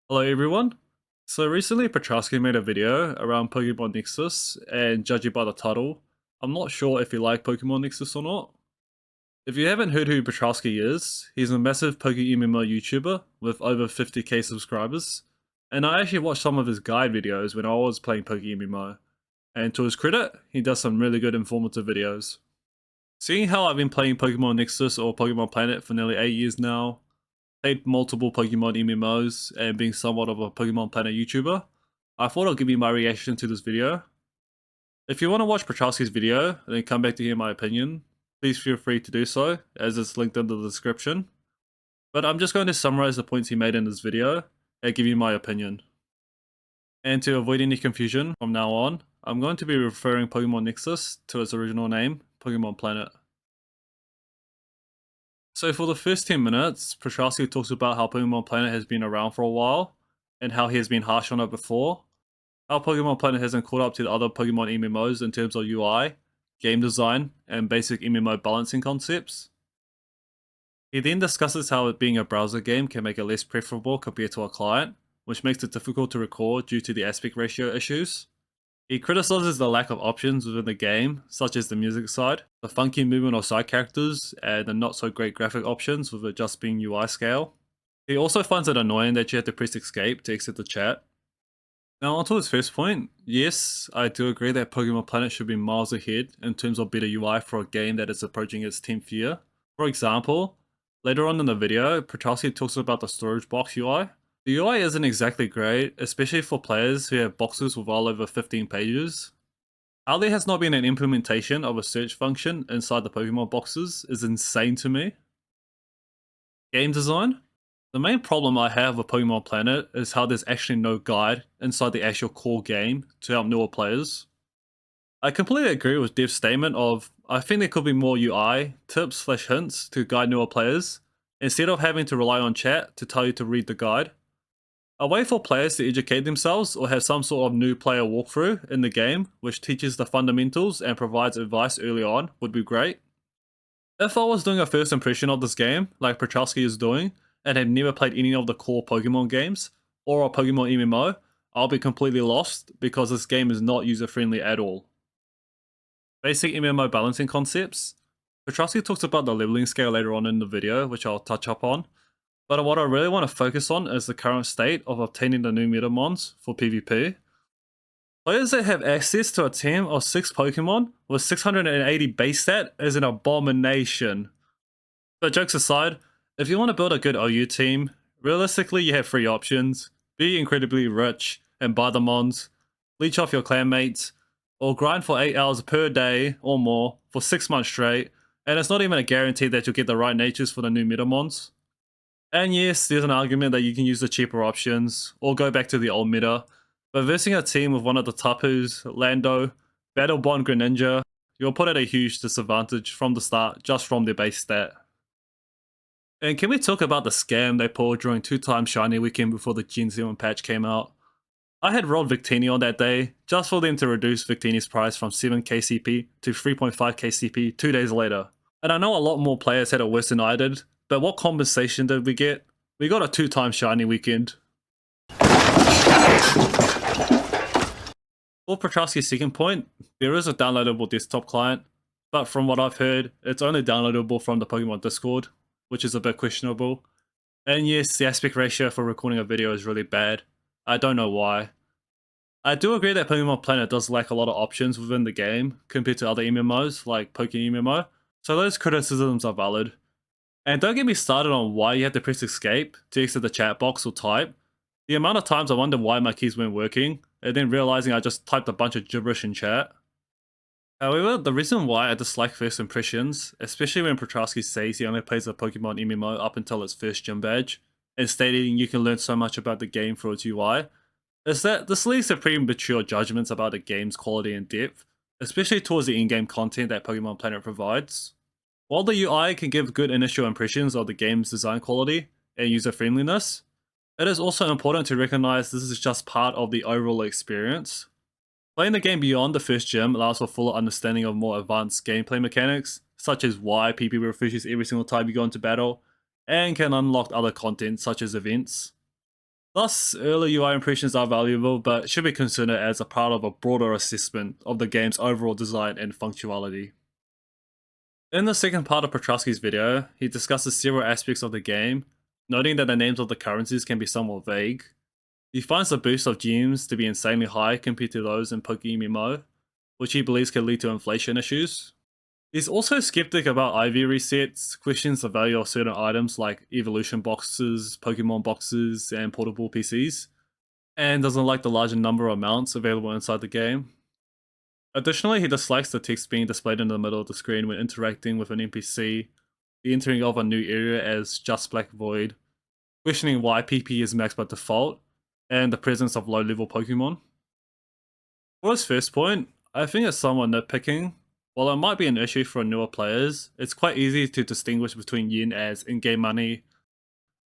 Hello everyone. So recently Patrouski made a video around Pokenexus, and judging by the title, I'm not sure if you like Pokenexus or not. If you haven't heard who Patrouski is, he's a massive MMO YouTuber with over 50k subscribers, and I actually watched some of his guide videos when I was playing MMO, and to his credit, he does some really good informative videos. Seeing how I've been playing Pokemon Nexus or Pokemon Planet for nearly 8 years now, played multiple Pokemon MMOs, and being somewhat of a Pokemon Planet YouTuber, I thought I'll give you my reaction to this video. If you want to watch Petrowski's video and then come back to hear my opinion, please feel free to do so, as it's linked in the description. But I'm just going to summarize the points he made in this video and give you my opinion. And to avoid any confusion from now on, I'm going to be referring Pokemon Nexus to its original name, Pokemon Planet. So for the first 10 minutes, Petrowski talks about how Pokemon Planet has been around for a while, and how he has been harsh on it before, how Pokemon Planet hasn't caught up to the other Pokemon MMOs in terms of UI, game design, and basic MMO balancing concepts. He then discusses how it being a browser game can make it less preferable compared to a client, which makes it difficult to record due to the aspect ratio issues. He criticizes the lack of options within the game, such as the music side, the funky movement of side characters, and the not so great graphic options with it just being UI scale. He also finds it annoying that you have to press escape to exit the chat. Now onto his first point, yes, I do agree that Pokemon Planet should be miles ahead in terms of better UI for a game that is approaching its 10th year. For example, later on in the video, Patrouski talks about the storage box UI. The UI isn't exactly great, especially for players who have boxes with well over 15 pages. How there has not been an implementation of a search function inside the Pokemon boxes is insane to me. Game design? The main problem I have with Pokemon Planet is how there's actually no guide inside the actual core game to help newer players. I completely agree with Dev's statement of, I think there could be more UI tips/hints to guide newer players, instead of having to rely on chat to tell you to read the guide. A way for players to educate themselves or have some sort of new player walkthrough in the game which teaches the fundamentals and provides advice early on would be great. If I was doing a first impression of this game, like Petrowski is doing, and have never played any of the core Pokemon games, or a Pokemon MMO, I'll be completely lost because this game is not user-friendly at all. Basic MMO balancing concepts. Petrowski talks about the leveling scale later on in the video, which I'll touch up on, but what I really want to focus on is the current state of obtaining the new Metamons for PvP. Players that have access to a team of 6 Pokemon with 680 base stat is an abomination. But jokes aside, if you want to build a good OU team, realistically you have 3 options: be incredibly rich and buy the mons, leech off your clanmates, or grind for 8 hours per day or more for 6 months straight, and it's not even a guarantee that you'll get the right natures for the new Metamons. And yes, there's an argument that you can use the cheaper options, or go back to the old meta, but versing a team with one of the Tapus, Lando, Battlebond Greninja, you'll put at a huge disadvantage from the start just from their base stat. And can we talk about the scam they pulled during 2-time Shiny weekend before the Gen 7 patch came out? I had rolled Victini on that day, just for them to reduce Victini's price from 7k CP to 3.5k CP 2 days later. And I know a lot more players had it worse than I did, but what compensation did we get? We got a 2-time Shiny weekend. For Petrowski's second point, there is a downloadable desktop client, but from what I've heard, it's only downloadable from the Pokemon Discord, which is a bit questionable. And yes, the aspect ratio for recording a video is really bad. I don't know why. I do agree that Pokemon Planet does lack a lot of options within the game compared to other MMOs like PokeMMO, so those criticisms are valid. And don't get me started on why you have to press escape to exit the chat box or type. The amount of times I wonder why my keys weren't working, and then realizing I just typed a bunch of gibberish in chat. However, the reason why I dislike first impressions, especially when Petrowski says he only plays a Pokemon MMO up until its first gym badge, and stating you can learn so much about the game through its UI, is that this leads to premature judgments about the game's quality and depth, especially towards the in-game content that Pokemon Planet provides. While the UI can give good initial impressions of the game's design quality and user-friendliness, it is also important to recognize this is just part of the overall experience. Playing the game beyond the first gym allows for fuller understanding of more advanced gameplay mechanics, such as why PP refreshes every single time you go into battle, and can unlock other content such as events. Thus, early UI impressions are valuable, but should be considered as a part of a broader assessment of the game's overall design and functionality. In the second part of Petrovski's video, he discusses several aspects of the game, noting that the names of the currencies can be somewhat vague. He finds the boost of gems to be insanely high compared to those in PokeMMO, which he believes can lead to inflation issues. He's also skeptic about IV resets, questions the value of certain items like evolution boxes, Pokemon boxes, and portable PCs, and doesn't like the larger number of mounts available inside the game. Additionally, he dislikes the text being displayed in the middle of the screen when interacting with an NPC, the entering of a new area as Just Black Void, questioning why PP is maxed by default, and the presence of low-level Pokemon. For his first point, I think it's somewhat nitpicking. While it might be an issue for newer players, it's quite easy to distinguish between yen as in-game money,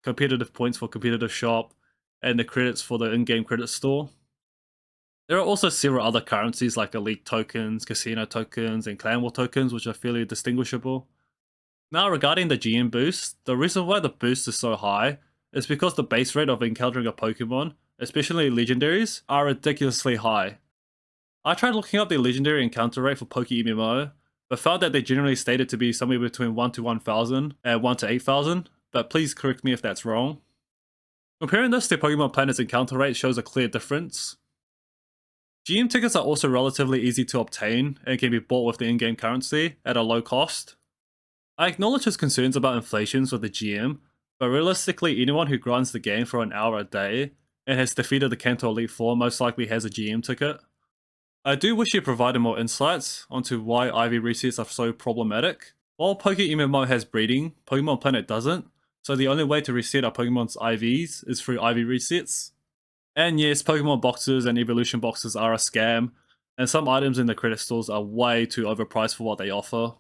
competitive points for competitive shop, and the credits for the in-game credit store. There are also several other currencies like elite tokens, casino tokens, and clan war tokens which are fairly distinguishable. Now regarding the GM boost, the reason why the boost is so high is because the base rate of encountering a Pokemon, especially legendaries, are ridiculously high. I tried looking up the legendary encounter rate for PokeMMO, but found that they generally stated to be somewhere between 1 to 1000 and 1 to 8000, but please correct me if that's wrong. Comparing this to Pokemon Planet's encounter rate shows a clear difference. GM tickets are also relatively easy to obtain and can be bought with the in-game currency at a low cost. I acknowledge his concerns about inflations with the GM, but realistically anyone who grinds the game for an hour a day and has defeated the Kanto Elite Four most likely has a GM ticket. I do wish he provided more insights onto why IV resets are so problematic. While PokeMMO has breeding, Pokemon Planet doesn't, so the only way to reset a Pokemon's IVs is through IV resets. And yes, Pokemon boxes and evolution boxes are a scam, and some items in the credit stores are way too overpriced for what they offer.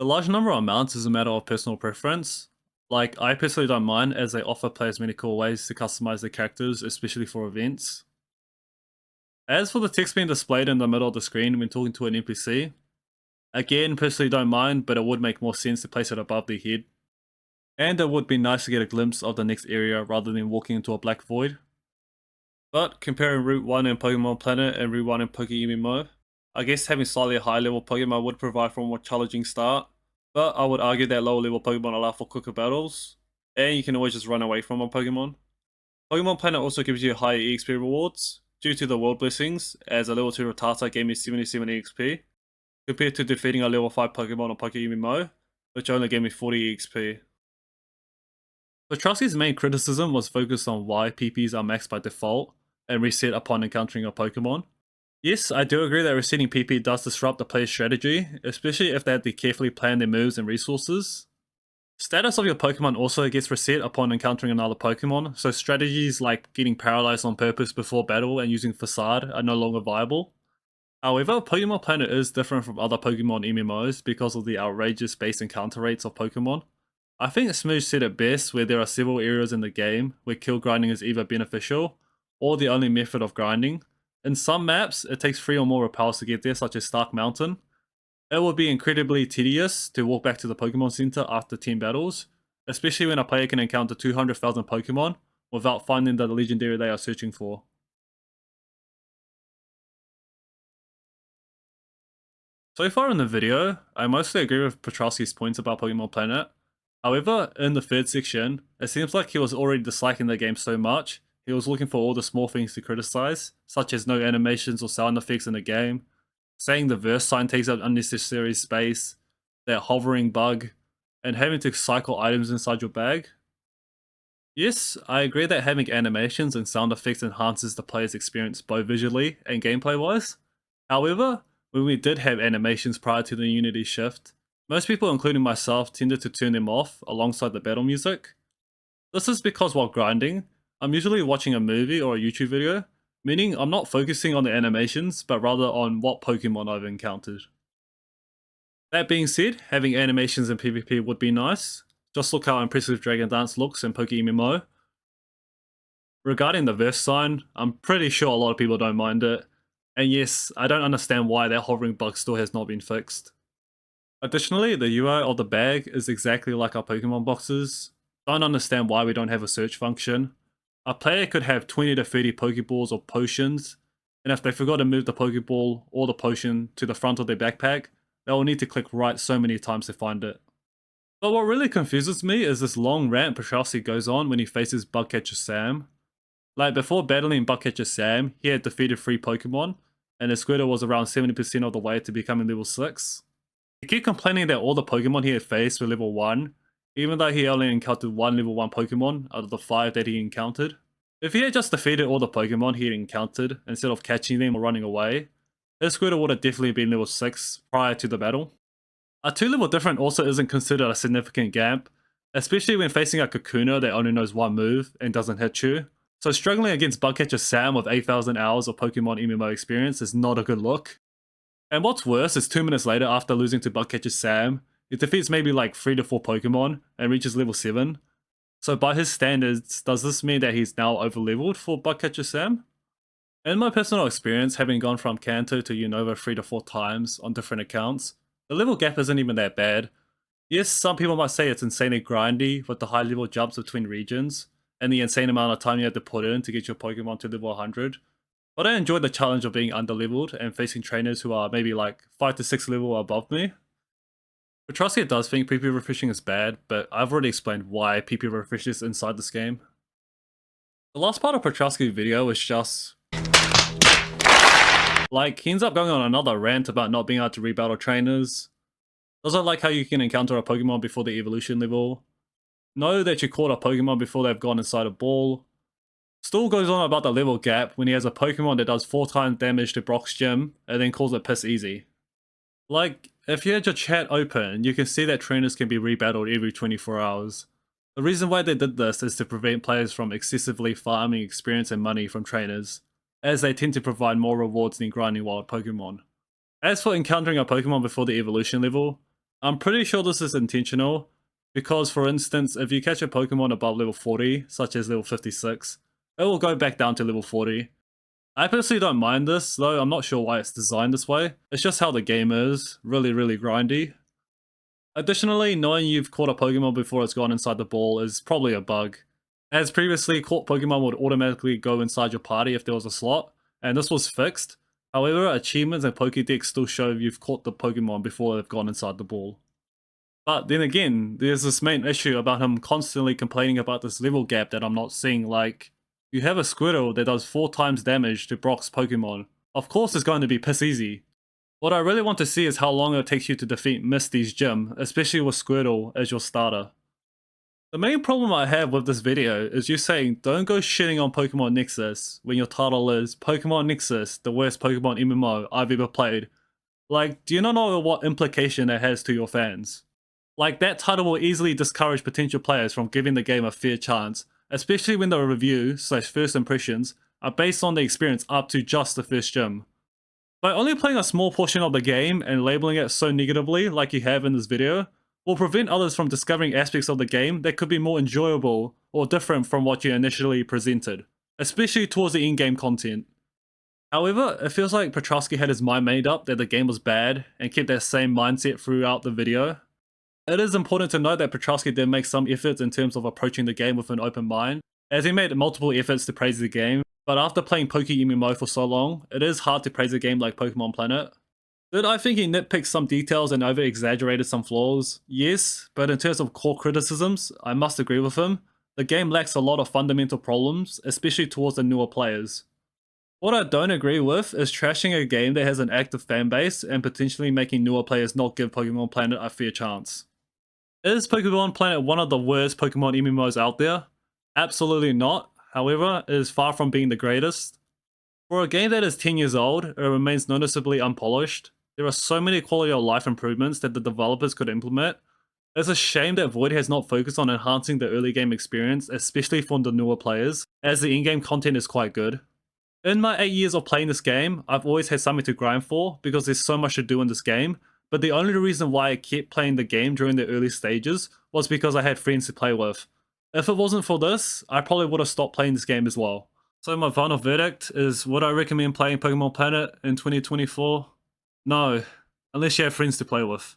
The large number of mounts is a matter of personal preference. Like, I personally don't mind as they offer players many cool ways to customize their characters, especially for events. As for the text being displayed in the middle of the screen when talking to an NPC, again, personally don't mind, but it would make more sense to place it above their head. And it would be nice to get a glimpse of the next area rather than walking into a black void. But comparing Route 1 in Pokemon Planet and Route 1 in PokeMMO, I guess having slightly higher level Pokemon would provide for a more challenging start, but I would argue that lower level Pokemon allow for quicker battles, and you can always just run away from a Pokemon. Pokemon Planet also gives you higher EXP rewards, due to the world blessings, as a level 2 Rattata gave me 77 EXP, compared to defeating a level 5 Pokemon on PokeMMO, which only gave me 40 EXP. Petrovski's main criticism was focused on why PPs are maxed by default and reset upon encountering a Pokemon. Yes, I do agree that resetting PP does disrupt the player's strategy, especially if they have to carefully plan their moves and resources. Status of your Pokemon also gets reset upon encountering another Pokemon, so strategies like getting paralyzed on purpose before battle and using Facade are no longer viable. However, Pokemon Planet is different from other Pokemon MMOs because of the outrageous base encounter rates of Pokemon. I think Smooth said it best where there are several areas in the game where kill grinding is either beneficial or the only method of grinding. In some maps, it takes 3 or more repels to get there, such as Stark Mountain. It would be incredibly tedious to walk back to the Pokemon Center after 10 battles, especially when a player can encounter 200,000 Pokemon without finding the legendary they are searching for. So far in the video, I mostly agree with Petrovski's points about Pokemon Planet. However, in the third section, it seems like he was already disliking the game so much, he was looking for all the small things to criticize, such as no animations or sound effects in the game, saying the verse sign takes up unnecessary space, that hovering bug, and having to cycle items inside your bag. Yes, I agree that having animations and sound effects enhances the player's experience both visually and gameplay wise. However, when we did have animations prior to the Unity shift, most people, including myself, tended to turn them off alongside the battle music. This is because while grinding, I'm usually watching a movie or a YouTube video, meaning I'm not focusing on the animations, but rather on what Pokemon I've encountered. That being said, having animations in PvP would be nice. Just look how impressive Dragon Dance looks in PokeMMO. Regarding the verse sign, I'm pretty sure a lot of people don't mind it. And yes, I don't understand why that hovering bug still has not been fixed. Additionally, the UI of the bag is exactly like our Pokemon boxes. Don't understand why we don't have a search function. A player could have 20 to 30 Pokeballs or potions, and if they forgot to move the Pokeball or the potion to the front of their backpack, they will need to click right so many times to find it. But what really confuses me is this long rant Patrouski goes on when he faces Bugcatcher Sam. Like, before battling Bugcatcher Sam, he had defeated 3 Pokemon, and his Squirtle was around 70% of the way to becoming level 6. He kept complaining that all the Pokemon he had faced were level 1, even though he only encountered 1 level 1 Pokemon out of the 5 that he encountered. If he had just defeated all the Pokemon he had encountered instead of catching them or running away, his Squirtle would have definitely been level 6 prior to the battle. A 2 level difference also isn't considered a significant gap, especially when facing a Kakuna that only knows 1 move and doesn't hit you. So struggling against Bugcatcher Sam with 8,000 hours of Pokemon MMO experience is not a good look. And what's worse is 2 minutes later after losing to Bugcatcher Sam, he defeats maybe like 3 to 4 Pokemon and reaches level 7. So by his standards, does this mean that he's now overleveled for Bugcatcher Sam? In my personal experience, having gone from Kanto to Unova 3 to 4 times on different accounts, the level gap isn't even that bad. Yes, some people might say it's insanely grindy with the high level jumps between regions, and the insane amount of time you have to put in to get your Pokemon to level 100. But I enjoy the challenge of being underleveled and facing trainers who are maybe like 5 to 6 level above me. Patrouski does think PP refreshing is bad, but I've already explained why PP refreshes inside this game. The last part of Patrouski's video is just... like, he ends up going on another rant about not being able to rebattle trainers. Doesn't like how you can encounter a Pokemon before the evolution level. Know that you caught a Pokemon before they've gone inside a ball. Still goes on about the level gap when he has a Pokemon that does 4 times damage to Brock's gym and then calls it piss easy. Like, if you had your chat open, you can see that trainers can be rebattled every 24 hours. The reason why they did this is to prevent players from excessively farming experience and money from trainers, as they tend to provide more rewards than grinding wild Pokemon. As for encountering a Pokemon before the evolution level, I'm pretty sure this is intentional, because for instance, if you catch a Pokemon above level 40, such as level 56, it will go back down to level 40. I personally don't mind this, though I'm not sure why it's designed this way. It's just how the game is, really grindy. Additionally, knowing you've caught a Pokemon before it's gone inside the ball is probably a bug. As previously, caught Pokemon would automatically go inside your party if there was a slot, and this was fixed. However, achievements and Pokédex still show you've caught the Pokemon before they've gone inside the ball. But then again, there's this main issue about him constantly complaining about this level gap that I'm not seeing. Like, you have a Squirtle that does 4 times damage to Brock's Pokemon. Of course it's going to be piss easy. What I really want to see is how long it takes you to defeat Misty's gym, especially with Squirtle as your starter. The main problem I have with this video is you saying don't go shitting on Pokemon Nexus when your title is Pokemon Nexus, the worst Pokemon MMO I've ever played. Like, do you not know what implication that has to your fans? Like, that title will easily discourage potential players from giving the game a fair chance, especially when the review/first impressions are based on the experience up to just the first gym. By only playing a small portion of the game and labeling it so negatively like you have in this video, will prevent others from discovering aspects of the game that could be more enjoyable or different from what you initially presented, especially towards the in-game content. However, it feels like Patrouski had his mind made up that the game was bad and kept that same mindset throughout the video. It is important to note that Patrouski did make some efforts in terms of approaching the game with an open mind, as he made multiple efforts to praise the game, but after playing PokeMMO for so long, it is hard to praise a game like Pokemon Planet. Did I think he nitpicked some details and over-exaggerated some flaws? Yes, but in terms of core criticisms, I must agree with him. The game lacks a lot of fundamental problems, especially towards the newer players. What I don't agree with is trashing a game that has an active fanbase and potentially making newer players not give Pokemon Planet a fair chance. Is Pokemon Planet one of the worst Pokemon MMOs out there? Absolutely not. However, it is far from being the greatest. For a game that is 10 years old, it remains noticeably unpolished. There are so many quality of life improvements that the developers could implement. It's a shame that Void has not focused on enhancing the early game experience, especially for the newer players, as the in-game content is quite good. In my 8 years of playing this game, I've always had something to grind for because there's so much to do in this game, but the only reason why I kept playing the game during the early stages was because I had friends to play with. If it wasn't for this, I probably would have stopped playing this game as well. So my final verdict is, would I recommend playing Pokemon Planet in 2024? No, unless you have friends to play with.